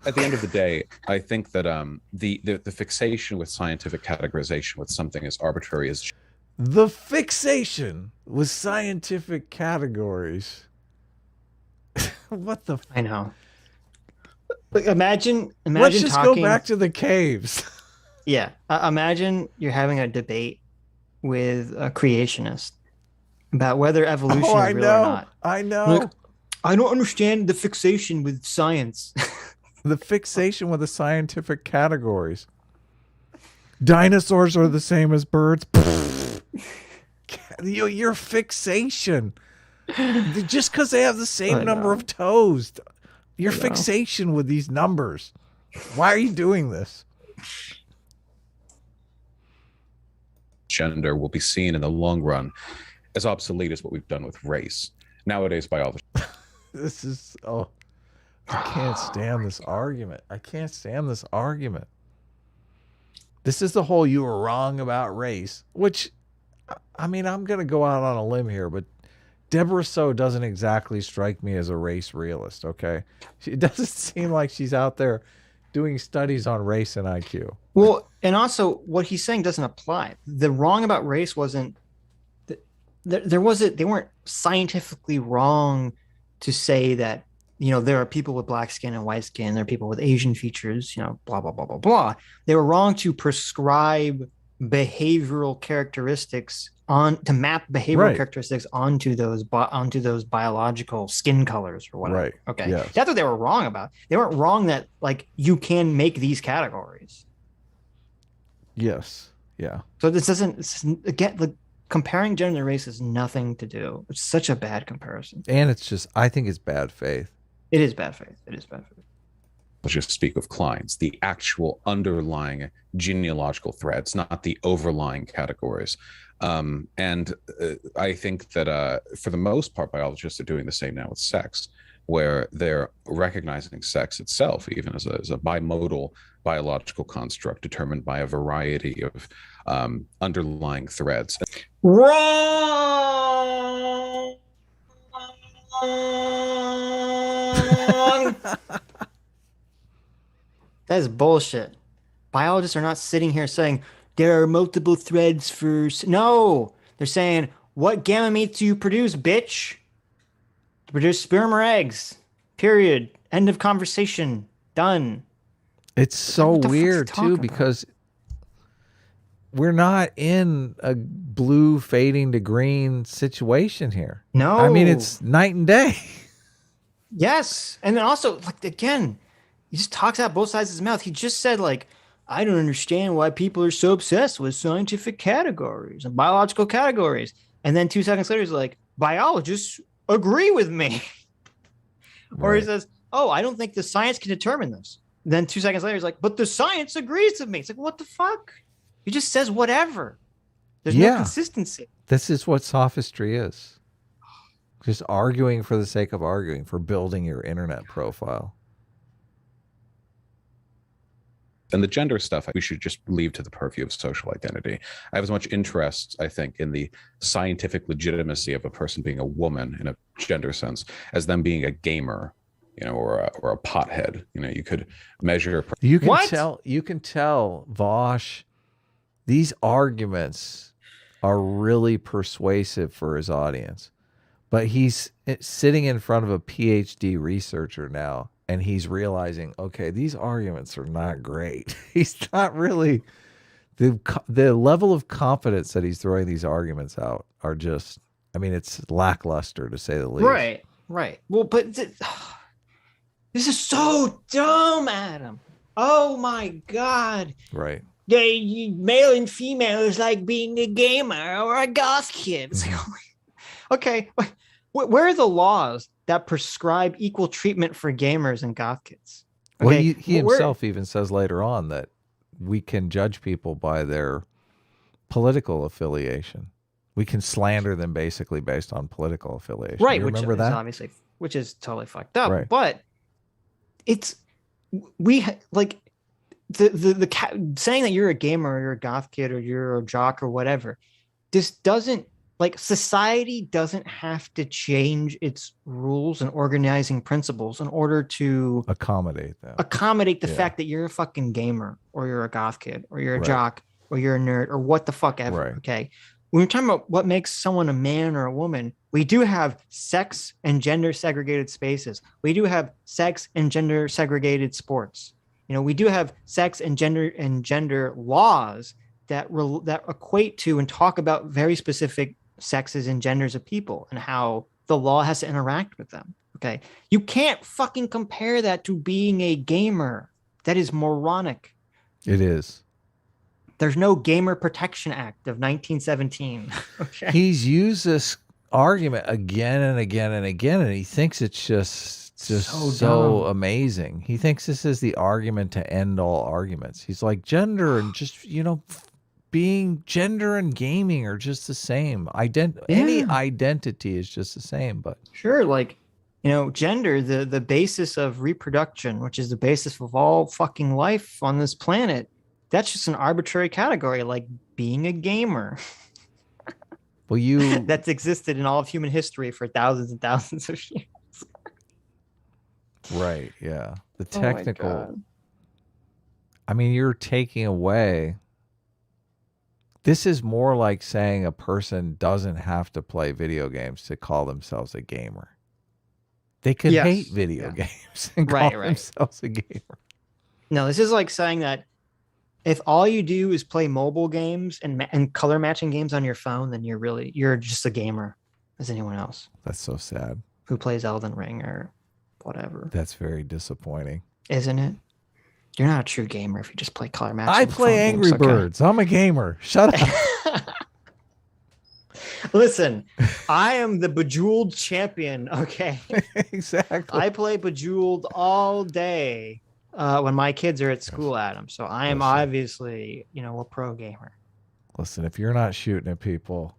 at the end of the day, I think that the fixation with scientific categorization with something as arbitrary as The fixation with scientific categories. What the? I know. Like, imagine, Let's imagine just go talking. back to the caves. Yeah, imagine you're having a debate with a creationist about whether Oh, evolution is I real or know. not. I Like, know. I don't understand the fixation with science. The fixation with the scientific categories. Dinosaurs are the same as birds. Your fixation. Just because they have the same I number of know. toes. Your I know. fixation with these numbers. Why are you doing this? gender will be seen in the long run as obsolete as what we've done with race. Nowadays, biology. This is, oh, I can't stand this argument. I can't stand this argument. This is the whole you were wrong about race, which, I mean, I'm going to go out on a limb here, but Deborah So doesn't exactly strike me as a race realist, okay? It doesn't seem like she's out there doing studies on race and IQ. Well, and also what he's saying doesn't apply. The wrong about race wasn't there wasn't they weren't scientifically wrong to say that there are people with black skin and white skin, there are people with Asian features, blah blah blah blah blah. They were wrong to prescribe behavioral characteristics on to map behavioral Right, characteristics onto those biological skin colors or whatever. right, Okay, yes, that's what they were wrong about. They weren't wrong that like you can make these categories. yes, yeah. So this doesn't again like comparing gender and race has nothing to do. It's such a bad comparison. And it's just, I think it's bad faith. It is bad faith. It is bad faith. Just speak of Klein's, the actual underlying genealogical threads, not the overlying categories. I think that for the most part, biologists are doing the same now with sex, where they're recognizing sex itself, even as a bimodal biological construct determined by a variety of underlying threads. Wrong. That is bullshit. Biologists are not sitting here saying there are multiple threads for. No, they're saying what gametes do you produce, bitch? To produce sperm or eggs. Period. End of conversation. Done. It's so What the fuck's he weird too talking about? because we're not in a blue fading to green situation here. I mean, No. it's night and day. Yes. And then also, like, again, he just talks out both sides of his mouth. He just said, like, I don't understand why people are so obsessed with scientific categories and biological categories. And then 2 seconds later, he's like, biologists agree with me. Or he Right. says, oh, I don't think the science can determine this. Then 2 seconds later, he's like, but the science agrees with me. It's like, what the fuck? He just says whatever. There's no Yeah. consistency. This is what sophistry is. Just arguing for the sake of arguing, for building your internet profile. And the gender stuff, we should just leave to the purview of social identity. I have as much interest, I think, in the scientific legitimacy of a person being a woman in a gender sense as them being a gamer, or a pothead. You could measure. You can What? tell. You can tell, Vaush. These arguments are really persuasive for his audience, but he's sitting in front of a PhD researcher now, and he's realizing, okay, these arguments are not great. He's not really the level of confidence that he's throwing these arguments out are just. I mean, it's lackluster to say the least. Right, right. Well, but this is so dumb, Adam. Oh my God. Right. Male and female is like being a gamer or a goth kid. It's like, okay, where are the laws that prescribe equal treatment for gamers and goth kids? Well, Okay, he himself even says later on that we can judge people by their political affiliation. We can slander them basically based on political affiliation. right, You which remember is that? obviously which is totally fucked up. Right. But it's like saying that you're a gamer or you're a goth kid or you're a jock or whatever. This doesn't like society doesn't have to change its rules and organizing principles in order to Accommodate them. accommodate the Yeah. fact that you're a fucking gamer or you're a goth kid or you're a Right. jock or you're a nerd or what the fuck ever. Right. Okay. When we're talking about what makes someone a man or a woman, we do have sex and gender segregated spaces. We do have sex and gender segregated sports. You know, we do have sex and gender laws that that equate to and talk about very specific sexes and genders of people and how the law has to interact with them. Okay. You can't fucking compare that to being a gamer. That is moronic. It is. There's no Gamer Protection Act of 1917. Okay. He's used this argument again and again and again, and he thinks it's just so dumb. amazing. He thinks this is the argument to end all arguments. He's like, gender and just, you know, being gender and gaming are just the same. Any identity is just the same, but Sure, like, you know, gender, the basis of reproduction, which is the basis of all fucking life on this planet, that's just an arbitrary category, like being a gamer. well, you That's existed in all of human history for thousands and thousands of years. right, yeah. The Oh my technical God. I mean, you're taking away. This is more like saying a person doesn't have to play video games to call themselves a gamer. They could Yes, hate video yeah. games and Right, call right. themselves a gamer. No, this is like saying that if all you do is play mobile games and color matching games on your phone, then you're just a gamer as anyone else That's so sad. who plays Elden Ring or whatever. That's very disappointing. Isn't it? You're not a true gamer if you just play color matching. I play phone Angry games, okay? Birds. I'm a gamer. Shut up. Listen, I am the Bejeweled champion. Okay. Exactly. I play Bejeweled all day when my kids are at school, Adam. So I am Listen. obviously, you know, a pro gamer. Listen, if you're not shooting at people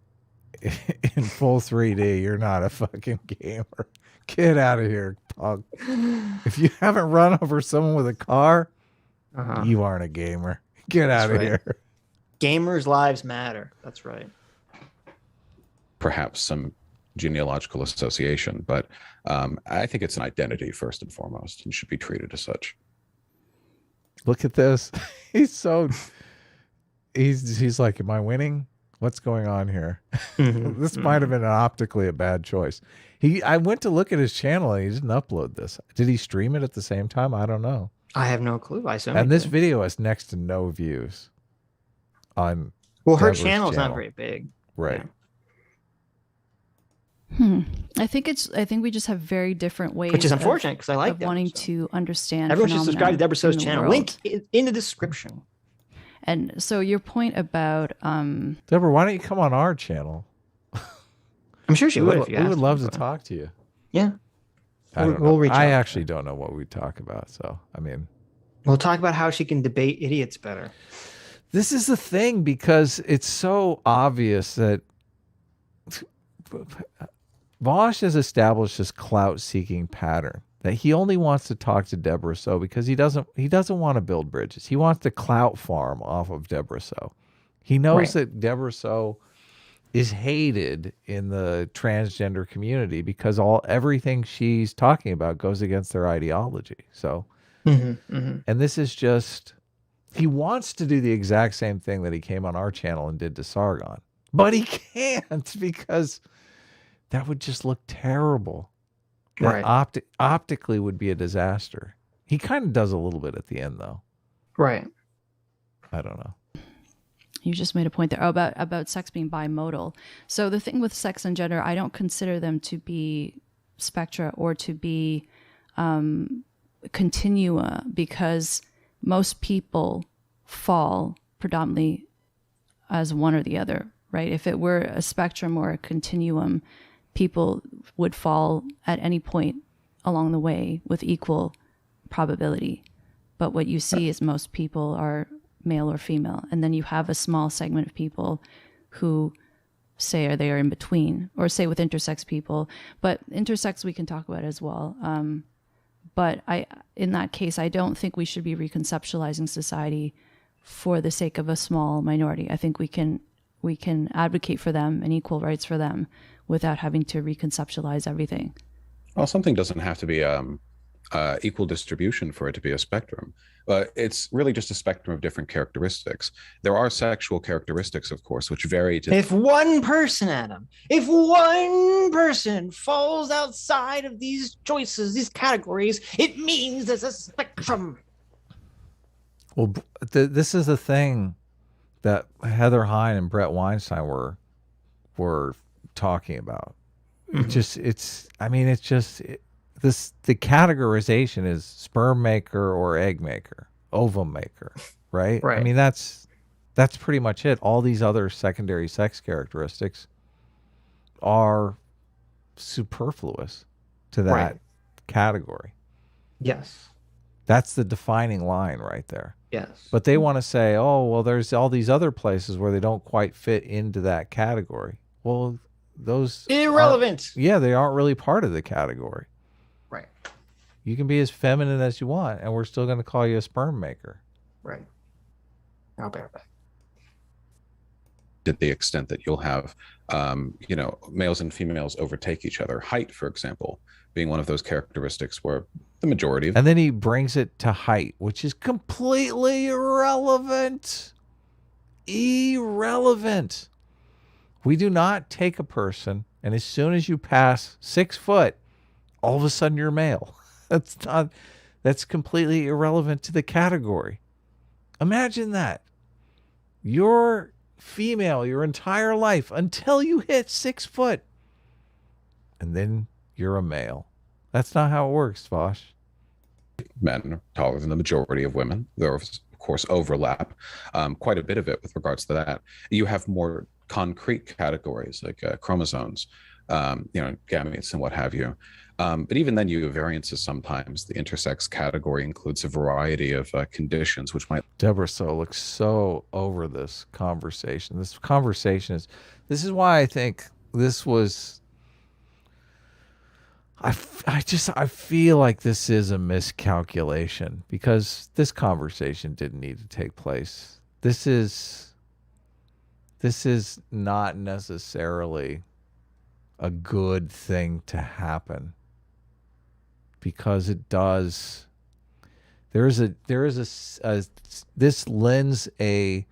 in full 3D, you're not a fucking gamer. Get out of here, punk. If you haven't run over someone with a car, Uh-huh. you aren't a gamer. Get out of right. here. Gamers' lives matter. That's right. Perhaps some genealogical association, but I think it's an identity first and foremost and should be treated as such. Look at this. He's like, am I winning? What's going on here? This might have been optically a bad choice. I went to look at his channel and he didn't upload this. Did he stream it at the same time? I don't know. I have no clue. I assume. And he this did. video has next to no views on Well, her Deborah's channel's not channel. very big. Right. I think we just have very different ways, Which is unfortunate because I like of Deborah, wanting so. to understand. Everyone should phenomena subscribe to Deborah So's in the channel. world. Link in the description. And so your point about Deborah, why don't you come on our channel? I'm sure she We would. would, If you we asked would her, love to but- talk to you. Yeah, I don't We'll know. reach I out. actually don't know what we talk about. So, I mean, we'll talk about how she can debate idiots better. this is the thing because it's so obvious that Vaush has established this clout-seeking pattern that he only wants to talk to Deborah So because he doesn't want to build bridges. He wants to clout farm off of Deborah So. He knows Right. that Deborah So is hated in the transgender community because everything she's talking about goes against their ideology. So, and this is just, he wants to do the exact same thing that he came on our channel and did to Sargon, but he can't because that would just look terrible. That Right. Optically would be a disaster. He kind of does a little bit at the end though. Right. I don't know. you just made a point there about sex being bimodal. So the thing with sex and gender, I don't consider them to be spectra or to be continua, because most people fall predominantly as one or the other, right? If it were a spectrum or a continuum, people would fall at any point along the way with equal probability. But what you see is most people are male or female. And then you have a small segment of people who say they are in between, or say with intersex people. But intersex we can talk about as well. But in that case, I don't think we should be reconceptualizing society for the sake of a small minority. I think we can advocate for them and equal rights for them without having to reconceptualize everything. Well, something doesn't have to be equal distribution for it to be a spectrum. It's really just a spectrum of different characteristics. There are sexual characteristics, of course, which vary. If one person, Adam, if one person falls outside of these choices, these categories, it means there's a spectrum. Well, this is the thing that Heather Hine and Brett Weinstein were talking about. The categorization is sperm maker or egg maker, ovum maker, right? Right. I mean, that's pretty much it. All these other secondary sex characteristics are superfluous to that category. Yes. That's the defining line right there. Yes. But they want to say, oh, well, there's all these other places where they don't quite fit into that category. Well, those irrelevant. They aren't really part of the category. Right. You can be as feminine as you want, and we're still going to call you a sperm maker. Right. I'll bear back. To the extent that you'll have, males and females overtake each other. Height, for example, being one of those characteristics where the majority of... And then he brings it to height, which is completely irrelevant. Irrelevant. We do not take a person, and as soon as you pass 6 foot, all of a sudden you're male. That's completely irrelevant to the category. Imagine that. You're female your entire life until you hit 6 foot. And then you're a male. That's not how it works, Vaush. Men are taller than the majority of women. There is, of course, overlap, quite a bit of it with regards to that. You have more concrete categories like chromosomes, gametes and what have you. But even then, you have variances sometimes. The intersex category includes a variety of conditions, which might... Deborah looks so over this conversation. This is why I think this was... I feel like this is a miscalculation because this conversation didn't need to take place. This is not necessarily a good thing to happen because it does. This lends a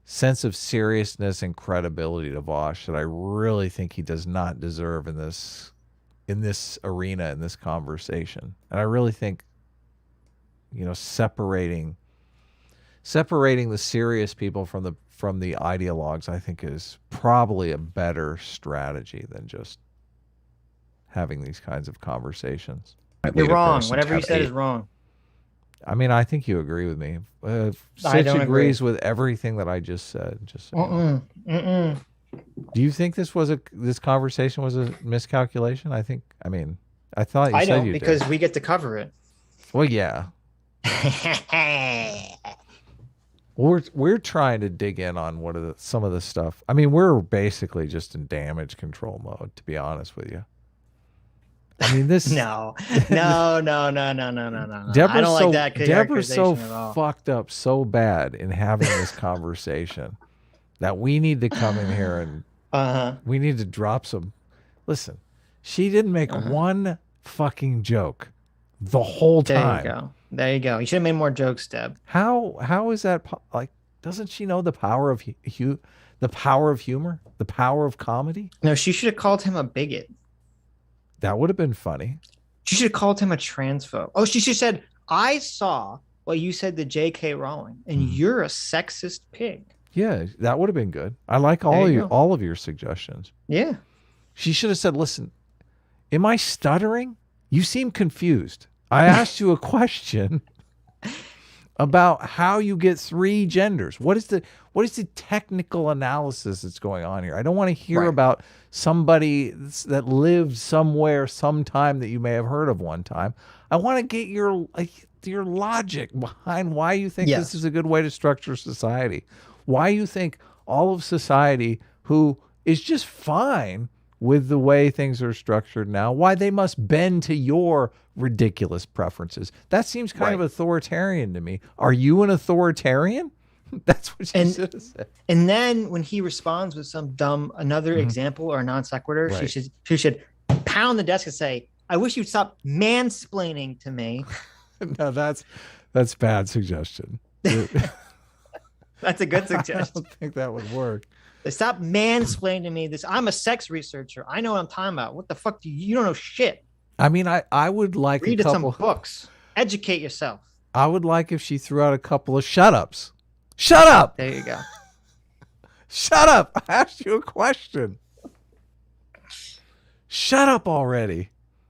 sense of seriousness and credibility to Vaush that I really think he does not deserve in this arena, in this conversation. And I really think, separating the serious people from the ideologues, I think is probably a better strategy than just having these kinds of conversations. You're wrong. Whatever you said is wrong. I mean, I think you agree with me. I don't agrees agree with everything that I just said. Mm-mm. Do you think this conversation was a miscalculation? I thought you I said don't, you because did. we get to cover it. Well, yeah. We're trying to dig in on some of the stuff. I mean, we're basically just in damage control mode, to be honest with you. I mean, this no. Deborah's I don't like that Deborah's so characterization at all. fucked up so bad in having this conversation that we need to come in here and we need to drop some. Listen, she didn't make one fucking joke the whole time. There you go. You should have made more jokes, Deb. How is that like? Doesn't she know the power of humor, the power of comedy? No, she should have called him a bigot. That would have been funny. She should have called him a transphobe. Oh, she should have said, "I saw what you said to J.K. Rowling, and you're a sexist pig." Yeah, that would have been good. I like all of your suggestions. Yeah. She should have said, "Listen, am I stuttering? You seem confused. I asked you a question about how you get 3 genders. What is the technical analysis that's going on here? I don't want to hear about somebody that lived somewhere sometime that you may have heard of one time. I want to get your logic behind why you think this is a good way to structure society. Why you think all of society who is just fine with the way things are structured now, why they must bend to your ridiculous preferences. That seems kind of authoritarian to me. Are you an authoritarian? That's what she And- should have said. And then when he responds with some another example or non sequitur, Right. she should pound the desk and say, "I wish you'd stop mansplaining to me." No, that's bad suggestion. That's a good I suggestion. don't think that would work. Stop mansplaining to me. I'm a sex researcher. I know what I'm talking about. What the fuck do you don't know shit. I mean, I would like Read a couple. some books. Educate yourself. I would like if she threw out a couple of shut ups. Shut up! There you go. Shut up! I asked you a question. Shut up already.